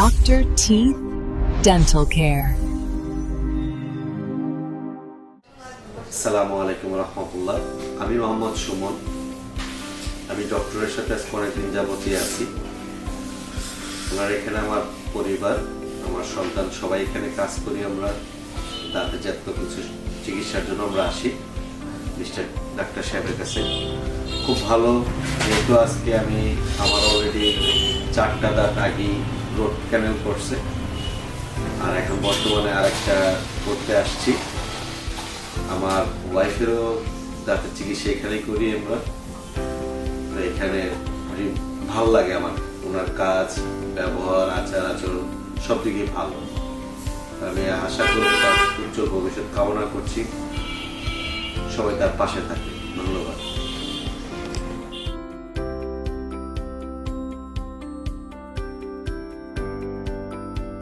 Dr. Teeth Dental Care. আসসালামু আলাইকুম রহমতুল্লাহ। আমি মোহাম্মদ সুমন। আমি ডক্টরের সাথে আজকে অনেকদিন যাবতীয় আছি। ওনার এখানে আমার পরিবার, আমার সন্তান সবাই এখানে কাজ করি। আমরা দাঁতের জাতীয় কিছু চিকিৎসার জন্য আমরা আসি মিস্টার ডাক্তার সাহেবের কাছে। খুব ভালো, যেহেতু আজকে আমার অলরেডি 4টা দাঁত আগেই রোড ক্যানেল করছে, আর এখন বর্তমানে আরেকটা করতে আসছি। আমার ওয়াইফেরও দাঁতের চিকিৎসা এখানেই করি আমরা। এখানে ভালো লাগে আমার, ওনার কাজ, ব্যবহার, আচার আচরণ সব দিকেই ভালো। আমি আশা করি তার উজ্জ্বল ভবিষ্যৎ কামনা করছি। সবাই তার পাশে থাকে। ধন্যবাদ।